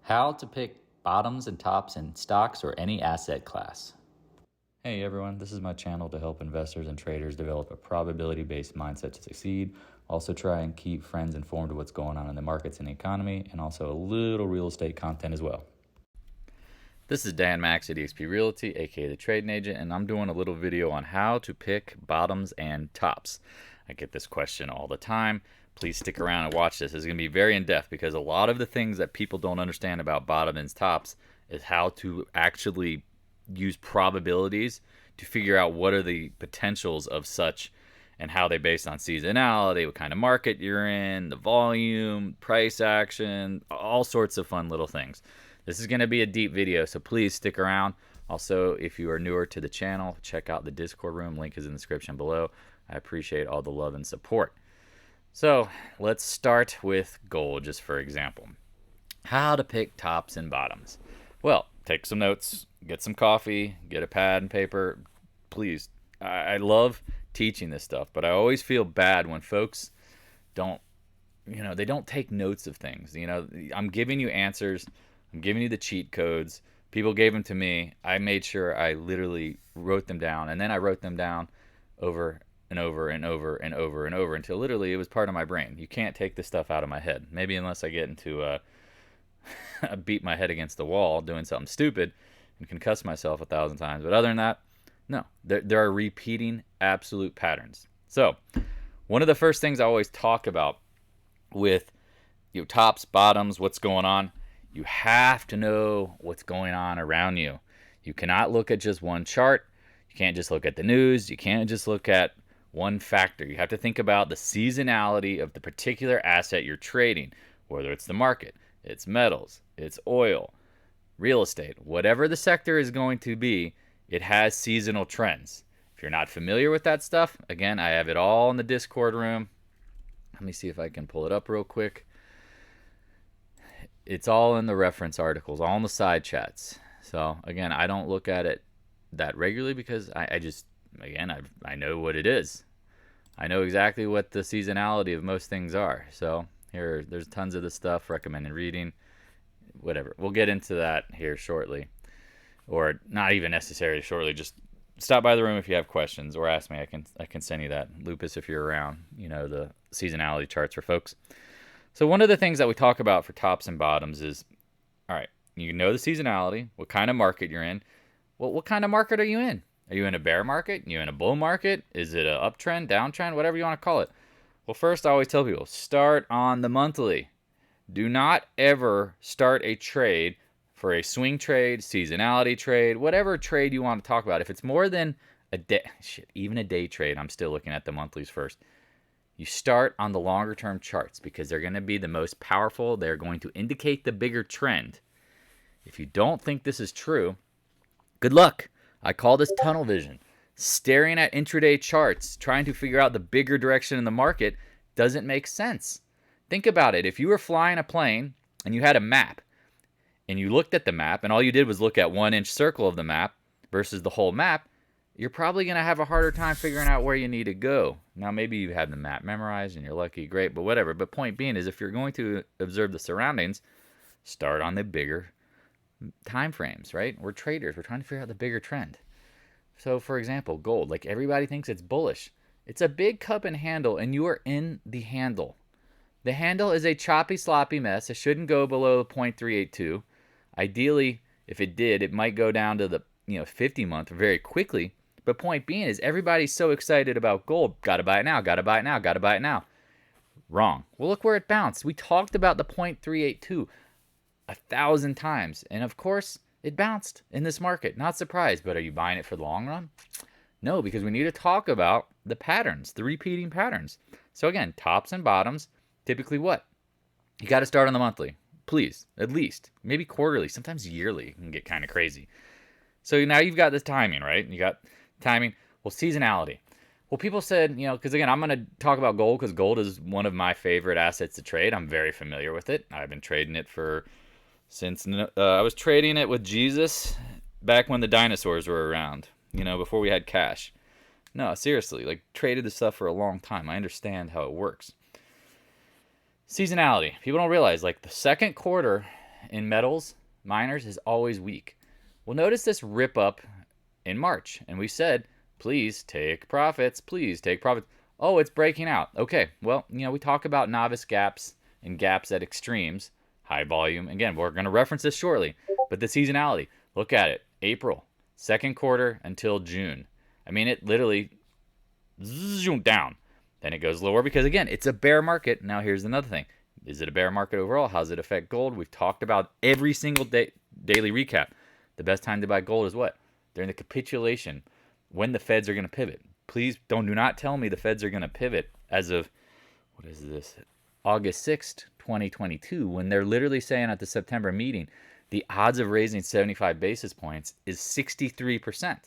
How to pick bottoms and tops in stocks or any asset class. Hey everyone, this is my channel to help investors and traders develop a probability-based mindset to succeed. Also try and keep friends informed of what's going on in the markets and the economy, and also a little real estate content as well. This is Dan Max at eXp Realty, aka the Trading Agent, and I'm doing a little video on how to pick bottoms and tops. I get this question all the time. Please stick around and watch this. It's going to be very in-depth because a lot of the things that people don't understand about bottom and tops is how to actually use probabilities to figure out what are the potentials of such and how they based on seasonality, what kind of market you're in, the volume, price action, all sorts of fun little things. This is going to be a deep video, so please stick around. Also, if you are newer to the channel, check out the Discord room. Link is in the description below. I appreciate all the love and support. So let's start with gold, just for example. How to pick tops and bottoms. Well, take some notes, get some coffee, get a pad and paper. Please, I love teaching this stuff, but I always feel bad when folks don't, they don't take notes of things. I'm giving you answers. I'm giving you the cheat codes. People gave them to me. I made sure I literally wrote them down, and then I wrote them down over and over and over and over and over until literally it was part of my brain. You can't take this stuff out of my head. Maybe unless I get into beat my head against the wall doing something stupid and concuss myself 1,000 times. But other than that, no. There are repeating absolute patterns. So one of the first things I always talk about with tops, bottoms, what's going on, you have to know what's going on around you. You cannot look at just one chart. You can't just look at the news. You can't just look at one factor. You have to think about the seasonality of the particular asset you're trading, whether it's the market, it's metals, it's oil, real estate, whatever the sector is going to be, it has seasonal trends. If you're not familiar with that stuff, again, I have it all in the Discord room. Let me see if I can pull it up real quick. It's all in the reference articles, all in the side chats. So again, I don't look at it that regularly because I know what it is. I know exactly what the seasonality of most things are. So there's tons of the stuff, recommended reading, whatever. We'll get into that here shortly, or not even necessarily shortly. Just stop by the room if you have questions, or ask me. I can send you that. Lupus, if you're around, the seasonality charts for folks. So one of the things that we talk about for tops and bottoms is, all right, you know the seasonality, what kind of market you're in. Well, what kind of market are you in? Are you in a bear market? Are you in a bull market? Is it an uptrend, downtrend, whatever you want to call it? Well, first, I always tell people, start on the monthly. Do not ever start a trade for a swing trade, seasonality trade, whatever trade you want to talk about. If it's more than a day, even a day trade, I'm still looking at the monthlies first. You start on the longer term charts because they're going to be the most powerful. They're going to indicate the bigger trend. If you don't think this is true, good luck. I call this tunnel vision. Staring at intraday charts, trying to figure out the bigger direction in the market doesn't make sense. Think about it. If you were flying a plane and you had a map and you looked at the map and all you did was look at 1-inch circle of the map versus the whole map, you're probably going to have a harder time figuring out where you need to go. Now, maybe you have the map memorized and you're lucky, great, but whatever. But point being is if you're going to observe the surroundings, start on the bigger time frames, right? We're traders. We're trying to figure out the bigger trend. So, for example, gold. Like everybody thinks it's bullish. It's a big cup and handle, and you are in the handle. The handle is a choppy, sloppy mess. It shouldn't go below 0.382. Ideally, if it did, it might go down to the 50-month very quickly. But point being is everybody's so excited about gold. Got to buy it now. Got to buy it now. Got to buy it now. Wrong. Well, look where it bounced. We talked about the 0.382. 1,000 times, and of course it bounced in this market. Not surprised, but are you buying it for the long run? No, because we need to talk about the patterns, the repeating patterns. So again, tops and bottoms, typically what? You got to start on the monthly, please, at least, maybe quarterly, sometimes yearly. It can get kind of crazy. So now you've got this timing, right? You got timing. Well, seasonality. Well, people said, because again, I'm going to talk about gold because gold is one of my favorite assets to trade. I'm very familiar with it. I've been trading it since I was trading it with Jesus back when the dinosaurs were around, before we had cash. No, seriously, traded this stuff for a long time. I understand how it works. Seasonality. People don't realize, the second quarter in metals, miners, is always weak. Well, notice this rip up in March, and we said, please take profits, please take profits. Oh, it's breaking out. Okay, well, we talk about novice gaps and gaps at extremes, high volume. Again, we're going to reference this shortly, but the seasonality, look at it. April, second quarter until June. I mean, it literally zoomed down. Then it goes lower because, again, it's a bear market. Now, here's another thing. Is it a bear market overall? How does it affect gold? We've talked about every single daily recap. The best time to buy gold is what? During the capitulation, when the Feds are going to pivot. Please do not tell me the Feds are going to pivot as of, what is this, August 6th, 2022, when they're literally saying at the September meeting, the odds of raising 75 basis points is 63%.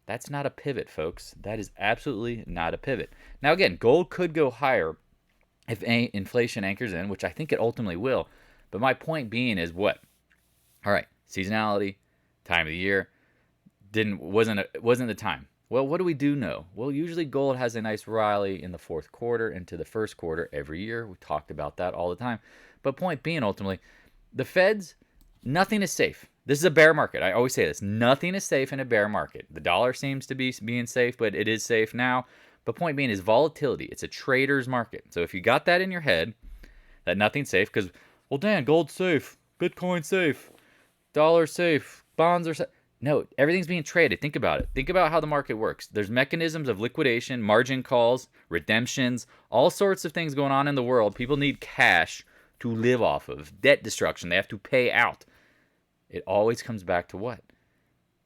That's not a pivot, folks. That is absolutely not a pivot. Now, again, gold could go higher if inflation anchors in, which I think it ultimately will. But my point being is what? All right, seasonality, time of the year, wasn't the time. Well, what do we do know? Well, usually gold has a nice rally in the fourth quarter into the first quarter every year. We talked about that all the time. But point being, ultimately, the Feds, nothing is safe. This is a bear market. I always say this. Nothing is safe in a bear market. The dollar seems to be being safe, but it is safe now. But point being is volatility. It's a trader's market. So if you got that in your head, that nothing's safe, because, well, Dan, gold's safe, Bitcoin's safe, dollar's safe, bonds are safe. No, everything's being traded. Think about it. Think about how the market works. There's mechanisms of liquidation, margin calls, redemptions, all sorts of things going on in the world. People need cash to live off of. Debt destruction. They have to pay out. It always comes back to what?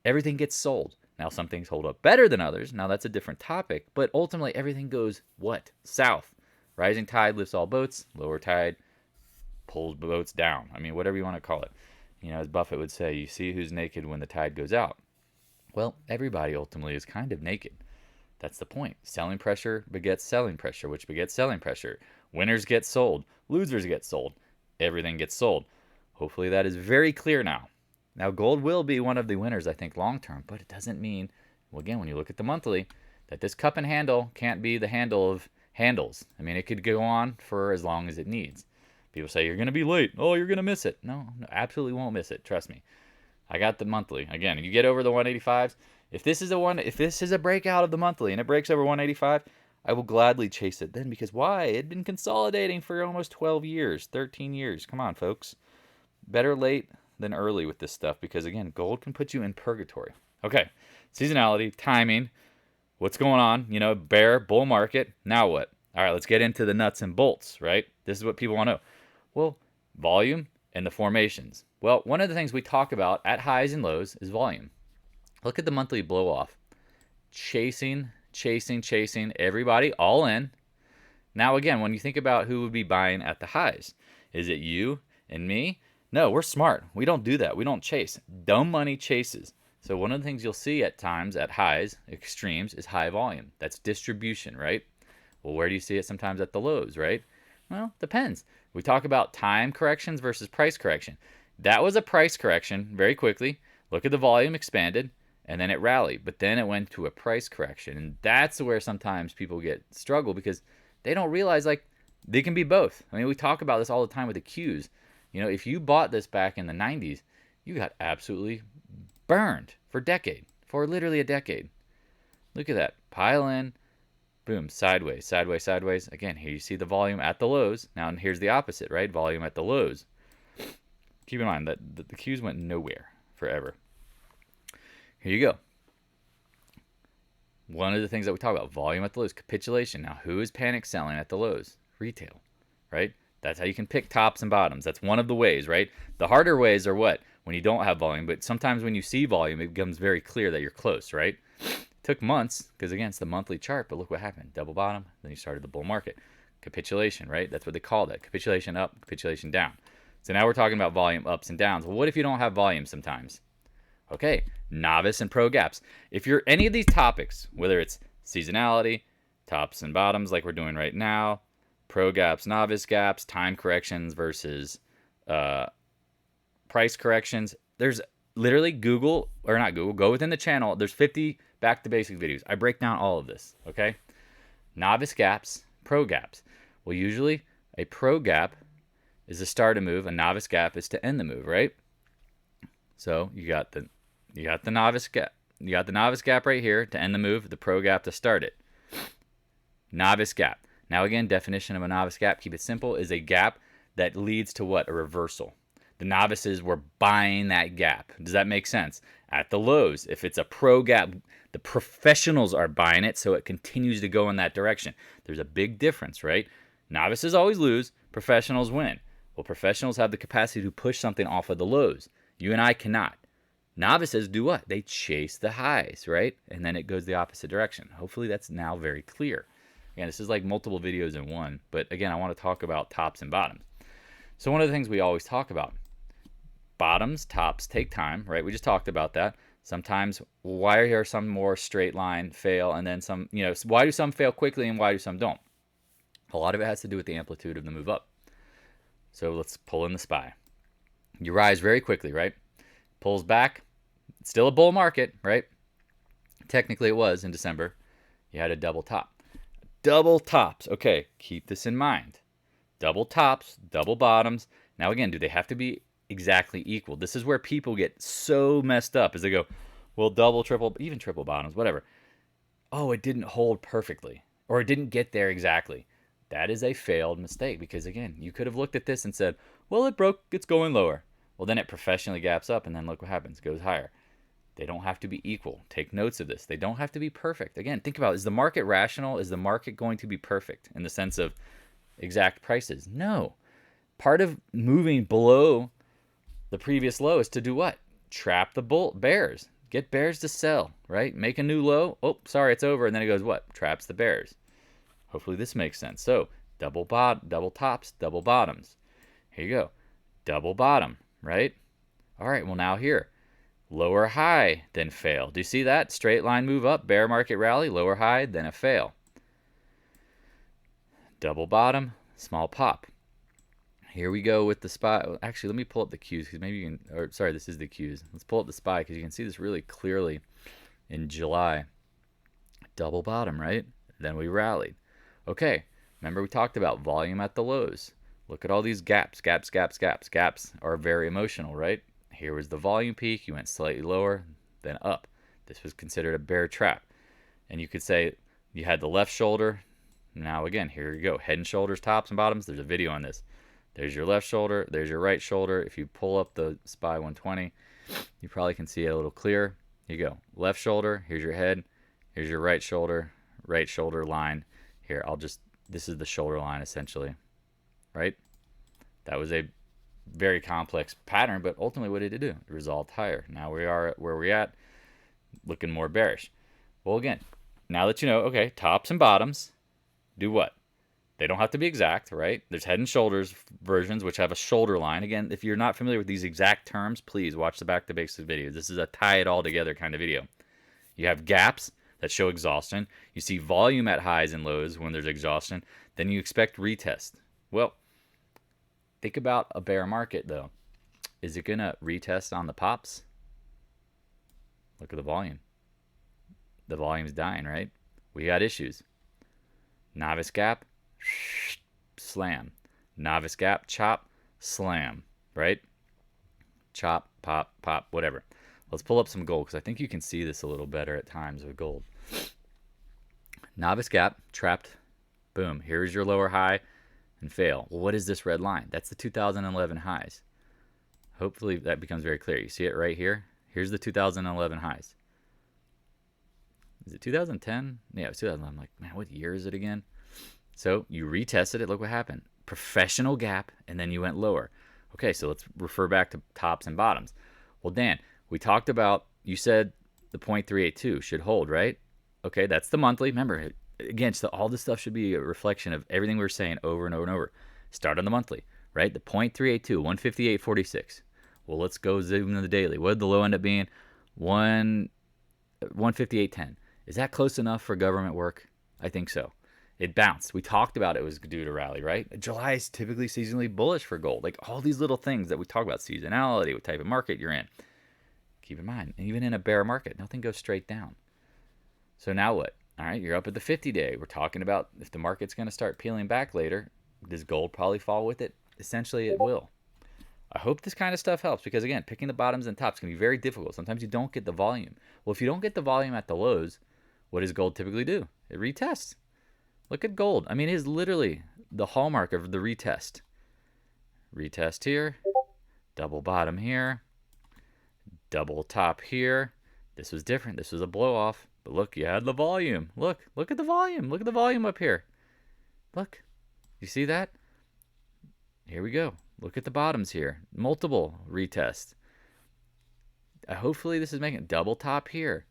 Everything gets sold. Now, some things hold up better than others. Now, that's a different topic. But ultimately, everything goes what? South. Rising tide lifts all boats. Lower tide pulls boats down. I mean, whatever you want to call it. As Buffett would say, you see who's naked when the tide goes out. Well, everybody ultimately is kind of naked. That's the point. Selling pressure begets selling pressure, which begets selling pressure. Winners get sold. Losers get sold. Everything gets sold. Hopefully that is very clear now. Now, gold will be one of the winners, I think, long term, but it doesn't mean, well, again, when you look at the monthly, that this cup and handle can't be the handle of handles. I mean, it could go on for as long as it needs. People say, you're going to be late. Oh, you're going to miss it. No, absolutely won't miss it. Trust me. I got the monthly. Again, you get over the 185s. If this is a breakout of the monthly and it breaks over 185, I will gladly chase it then, because why? It had been consolidating for almost 12 years, 13 years. Come on, folks. Better late than early with this stuff, because, again, gold can put you in purgatory. Okay, seasonality, timing, what's going on? Bear, bull market. Now what? All right, let's get into the nuts and bolts, right? This is what people want to know. Well, volume and the formations. Well, one of the things we talk about at highs and lows is volume. Look at the monthly blow off. Chasing, everybody all in. Now, again, when you think about who would be buying at the highs, is it you and me? No, we're smart. We don't do that. We don't chase. Dumb money chases. So one of the things you'll see at times at highs, extremes, is high volume. That's distribution, right? Well, where do you see it sometimes at the lows, right? Well, depends. We talk about time corrections versus price correction. That was a price correction very quickly. Look at the volume expanded, and then it rallied. But then it went to a price correction. And that's where sometimes people struggle, because they don't realize, they can be both. I mean, we talk about this all the time with the Qs. If you bought this back in the 90s, you got absolutely burned for literally a decade. Look at that. Pile in. Boom, sideways. Again, here you see the volume at the lows. Now, and here's the opposite, right? Volume at the lows. Keep in mind that the Qs went nowhere forever. Here you go. One of the things that we talk about, volume at the lows, capitulation. Now, who is panic selling at the lows? Retail, right? That's how you can pick tops and bottoms. That's one of the ways, right? The harder ways are what? When you don't have volume. But sometimes when you see volume, it becomes very clear that you're close, right? Took months, because again, it's the monthly chart, but look what happened. Double bottom, then you started the bull market. Capitulation, right? That's what they call that. Capitulation up, capitulation down. So now we're talking about volume ups and downs. Well, what if you don't have volume sometimes? Okay, novice and pro gaps. If you're any of these topics, whether it's seasonality, tops and bottoms like we're doing right now, pro gaps, novice gaps, time corrections versus price corrections, there's literally go within the channel. There's 50 back to basic videos. I break down all of this, okay? Novice gaps, pro gaps. Well, usually a pro gap is to start a move. A novice gap is to end the move, right? So you got the novice gap. You got the novice gap right here to end the move, the pro gap to start it. Novice gap. Now again, definition of a novice gap, keep it simple, is a gap that leads to what? A reversal. The novices were buying that gap. Does that make sense? At the lows, if it's a pro gap, the professionals are buying it, so it continues to go in that direction. There's a big difference, right? Novices always lose, professionals win. Well, professionals have the capacity to push something off of the lows. You and I cannot. Novices do what? They chase the highs, right? And then it goes the opposite direction. Hopefully that's now very clear. Again, this is like multiple videos in one, but again, I want to talk about tops and bottoms. So one of the things we always talk about, bottoms, tops take time, right? We just talked about that. Sometimes, why are some more straight line fail, and then some, why do some fail quickly and why do some don't? A lot of it has to do with the amplitude of the move up. So let's pull in the SPY. You rise very quickly, right? Pulls back. It's still a bull market, right? Technically it was in December. You had a double top. Double tops. Okay, keep this in mind. Double tops, double bottoms. Now again, do they have to be exactly equal? This is where people get so messed up, as they go, well, double, triple, even triple bottoms, whatever. Oh, it didn't hold perfectly, or it didn't get there exactly. That is a failed mistake, because again, you could have looked at this and said, well, it broke, it's going lower. Well, then it professionally gaps up, and then look what happens, it goes higher. They don't have to be equal. Take notes of this. They don't have to be perfect. Again, think about, is the market rational? Is the market going to be perfect in the sense of exact prices? No. Part of moving below the previous low is to do what? Trap the bears. Get bears to sell, right? Make a new low. Oh, sorry, it's over. And then it goes what? Traps the bears. Hopefully this makes sense. So double tops, double bottoms. Here you go. Double bottom, right? All right, well now here. Lower high, then fail. Do you see that? Straight line move up, bear market rally, lower high, then a fail. Double bottom, small pop. Here we go with the SPY. Actually, let me pull up the cues, because maybe you can, or sorry, this is the cues. Let's pull up the SPY, because you can see this really clearly in July. Double bottom, right? Then we rallied. Okay, remember we talked about volume at the lows. Look at all these gaps. Gaps are very emotional, right? Here was the volume peak. You went slightly lower, then up. This was considered a bear trap. And you could say you had the left shoulder. Now again, here you go. Head and shoulders, tops and bottoms. There's a video on this. There's your left shoulder. There's your right shoulder. If you pull up the SPY 120, you probably can see it a little clearer. Here you go. Left shoulder. Here's your head. Here's your right shoulder line. Here, this is the shoulder line essentially, right? That was a very complex pattern, but ultimately what did it do? It resolved higher. Now we are where we're at, looking more bearish. Well, again, now that you know, okay, tops and bottoms do what? They don't have to be exact, right? There's head and shoulders versions, which have a shoulder line. Again, if you're not familiar with these exact terms, please watch the Back to Basics video. This is a tie it all together kind of video. You have gaps that show exhaustion. You see volume at highs and lows when there's exhaustion. Then you expect retest. Well, think about a bear market, though. Is it going to retest on the pops? Look at the volume. The volume's dying, right? We got issues. Novice gap, slam. Novice gap, chop, slam, right? Chop, pop, pop, whatever. Let's pull up some gold, because I think you can see this a little better at times with gold. Novice gap, trapped, boom. Here's your lower high and fail. Well, what is this red line? That's the 2011 highs. Hopefully that becomes very clear. You see it right here? Here's the 2011 highs. Is it 2010? Yeah, it was 2011. I'm like, man, what year is it again? So you retested it. Look what happened. Professional gap, and then you went lower. Okay, so let's refer back to tops and bottoms. Well, Dan, we talked about, you said the 0.382 should hold, right? Okay, that's the monthly. Remember, again, so all this stuff should be a reflection of everything we were saying over and over and over. Start on the monthly, right? The 0.382, 158.46. Well, let's go zoom to the daily. What did the low end up being? 158.10. Is that close enough for government work? I think so. It bounced. We talked about it was due to rally, right? July is typically seasonally bullish for gold. Like all these little things that we talk about, seasonality, what type of market you're in. Keep in mind, even in a bear market, nothing goes straight down. So now what? All right, you're up at the 50-day. We're talking about if the market's going to start peeling back later, does gold probably fall with it? essentially it will. I hope this kind of stuff helps because, again, picking the bottoms and tops can be very difficult. Sometimes you don't get the volume. Well, if you don't get the volume at the lows, what does gold typically do? It retests. Look at gold. I mean, it is literally the hallmark of the retest. Retest here, double bottom here, double top here. This was different. This was a blow off. But look, you had the volume. Look at the volume. Look at the volume up here. Look, you see that? Here we go. Look at the bottoms here. Multiple retests. Hopefully this is making double top here.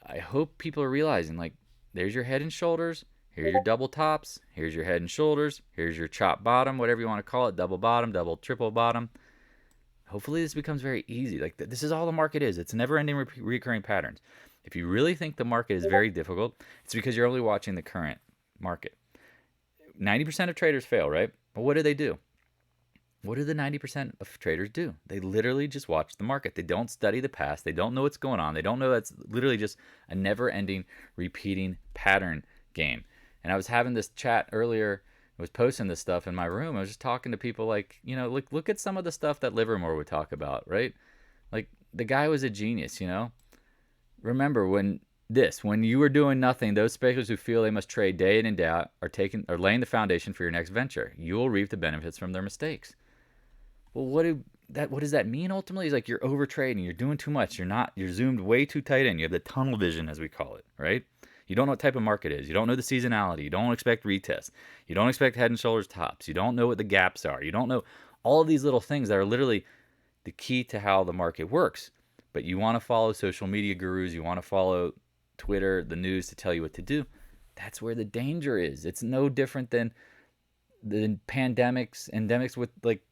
I hope people are realizing, like, there's your head and shoulders. Here's your double tops. Here's your head and shoulders. Here's your chop bottom, whatever you want to call it. Double bottom, double, triple bottom. Hopefully this becomes very easy. Like, this is all the market is. It's never-ending recurring patterns. If you really think the market is very difficult, it's because you're only watching the current market. 90% of traders fail, right? But what do? What do the 90% of traders do? They literally just watch the market. They don't study the past. They don't know what's going on. They don't know that's literally just a never-ending, repeating pattern game. And I was having this chat earlier. I was posting this stuff in my room. I was just talking to people like, you know, look at some of the stuff that Livermore would talk about, right? Like, the guy was a genius, you know? Remember when you were doing nothing, those speculators who feel they must trade day in and day out are laying the foundation for your next venture. You will reap the benefits from their mistakes. Well, what does that mean ultimately? It's like you're over trading, you're doing too much, you're zoomed way too tight in. You have the tunnel vision, as we call it, right? You don't know what type of market it is. You don't know the seasonality. You don't expect retests. You don't expect head and shoulders tops. You don't know what the gaps are. You don't know all of these little things that are literally the key to how the market works. But you want to follow social media gurus. You want to follow Twitter, the news to tell you what to do. That's where the danger is. It's no different than the endemics with like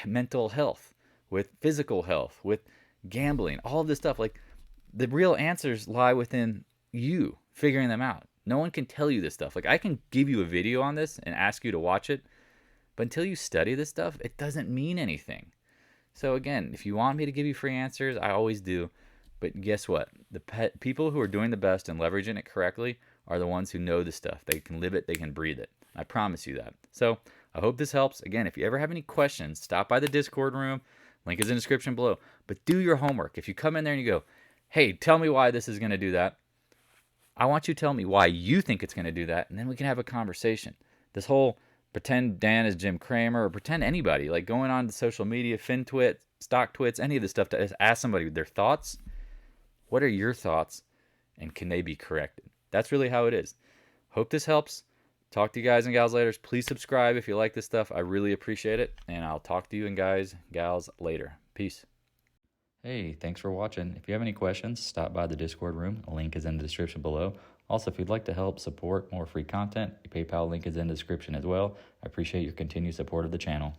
mental health, with physical health, with gambling, all of this stuff. Like, the real answers lie within you figuring them out. No one can tell you this stuff. Like, I can give you a video on this and ask you to watch it, but until you study this stuff, it doesn't mean anything. So again, if you want me to give you free answers, I always do. But guess what? People who are doing the best and leveraging it correctly are the ones who know the stuff. They can live it. They can breathe it. I promise you that. So I hope this helps. Again, if you ever have any questions, stop by the Discord room. Link is in the description below. But do your homework. If you come in there and you go, hey, tell me why this is going to do that, I want you to tell me why you think it's going to do that, and then we can have a conversation. This whole pretend Dan is Jim Cramer or pretend anybody, like going on to social media, FinTwit, StockTwits, any of this stuff to ask somebody their thoughts. What are your thoughts, and can they be corrected? That's really how it is. Hope this helps. Talk to you guys and gals later. Please subscribe if you like this stuff. I really appreciate it, and I'll talk to you and gals later. Peace. Hey, thanks for watching. If you have any questions, stop by the Discord room. A link is in the description below. Also, if you'd like to help support more free content, the PayPal link is in the description as well. I appreciate your continued support of the channel.